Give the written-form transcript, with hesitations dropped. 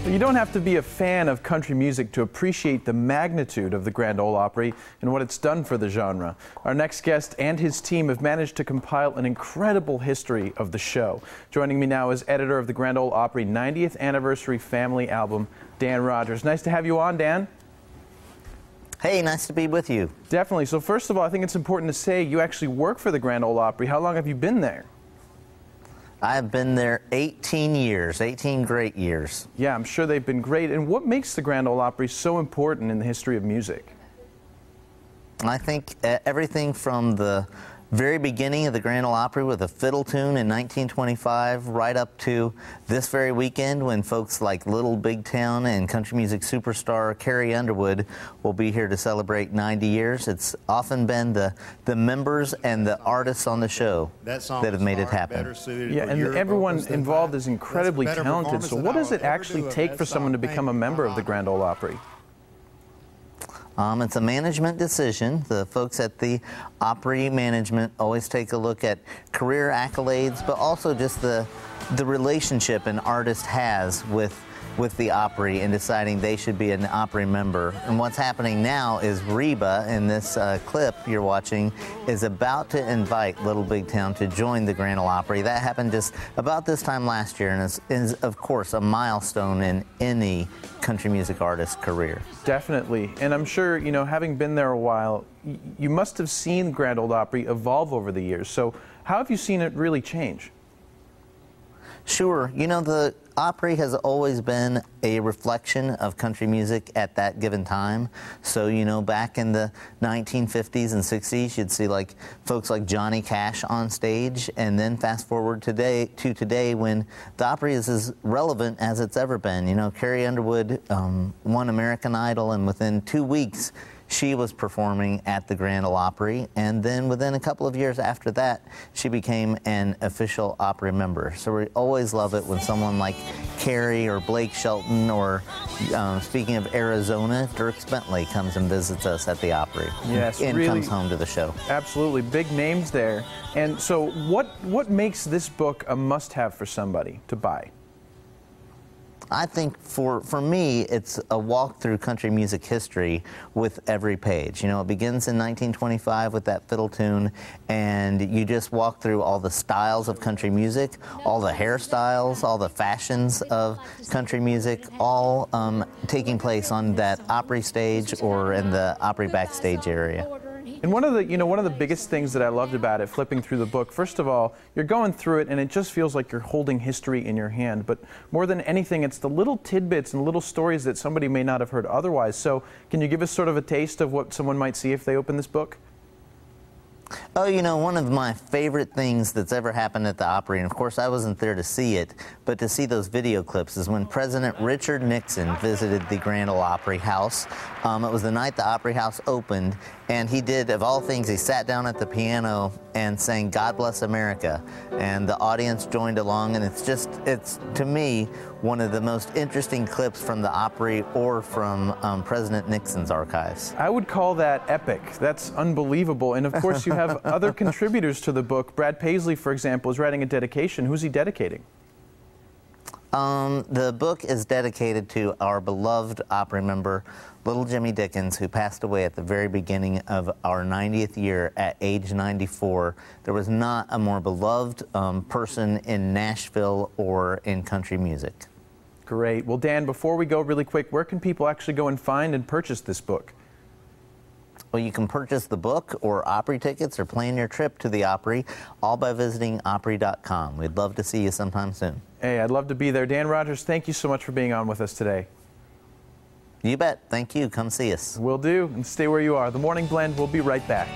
You don't have to be a fan of country music to appreciate the magnitude of the Grand Ole Opry and what it's done for the genre. Our next guest and his team have managed to compile an incredible history of the show. Joining me now is editor of the Grand Ole Opry 90th Anniversary Family Album, Dan Rogers. Nice to have you on, Dan. Hey, nice to be with you. Definitely. So first of all, I think it's important to say you actually work for the Grand Ole Opry. How long have you been there? I've been there 18 years, 18 great years. Yeah, I'm sure they've been great. And what makes the Grand Ole Opry so important in the history of music? I think everything from the very beginning of the Grand Ole Opry with a fiddle tune in 1925 right up to this very weekend when folks like Little Big Town and country music superstar Carrie Underwood will be here to celebrate 90 years. It's often been the members and the artists on the show that have made it happen. Yeah, and everyone involved is incredibly talented. So what does it actually take for someone to become a member of the Grand Ole Opry? It's a management decision. The folks at the Opry management always take a look at career accolades, but also just the relationship an artist has with the Opry and deciding they should be an Opry member. And what's happening now is Reba, in this clip you're watching, is about to invite Little Big Town to join the Grand Ole Opry. That happened just about this time last year and is of course, a milestone in any country music artist's career. Definitely. And I'm sure, you know, having been there a while, you must have seen Grand Ole Opry evolve over the years. So how have you seen it really change? Sure. You know, the Opry has always been a reflection of country music at that given time. So, you know, back in the 1950s and 60s, you'd see like folks like Johnny Cash on stage, and then fast forward today when the Opry is as relevant as it's ever been. You know, Carrie Underwood won American Idol, and within 2 weeks, she was performing at the Grand Ole Opry, and then within a couple of years after that, she became an official Opry member. So we always love it when someone like Carrie or Blake Shelton or, speaking of Arizona, Dierks Bentley comes and visits us at the Opry. Yes, and really, comes home to the show. Absolutely, big names there. And so what makes this book a must-have for somebody to buy? I think for me, it's a walk through country music history with every page. You know, it begins in 1925 with that fiddle tune, and you just walk through all the styles of country music, all the hairstyles, all the fashions of country music, all taking place on that Opry stage or in the Opry backstage area. And one of the biggest things that I loved about it, flipping through the book, first of all, you're going through it and it just feels like you're holding history in your hand. But more than anything, it's the little tidbits and little stories that somebody may not have heard otherwise. So can you give us sort of a taste of what someone might see if they open this book? Oh, you know, one of my favorite things that's ever happened at the Opry, and of course I wasn't there to see it, but to see those video clips, is when President Richard Nixon visited the Grand Ole Opry House. It was the night the Opry House opened, and he did, of all things, he sat down at the piano and sang "God Bless America," and the audience joined along, and it's to me one of the most interesting clips from the Opry or from President Nixon's archives. I would call that epic. That's unbelievable. And of course you have other contributors to the book. Brad Paisley, for example, is writing a dedication. Who's he dedicating? The book is dedicated to our beloved Opry member, Little Jimmy Dickens, who passed away at the very beginning of our 90th year at age 94. There was not a more beloved person in Nashville or in country music. Great. Well, Dan, before we go really quick, where can people actually go and find and purchase this book? Well, you can purchase the book or Opry tickets or plan your trip to the Opry, all by visiting Opry.com. We'd love to see you sometime soon. Hey, I'd love to be there. Dan Rogers, thank you so much for being on with us today. You bet. Thank you. Come see us. Will do. And stay where you are. The Morning Blend will be right back.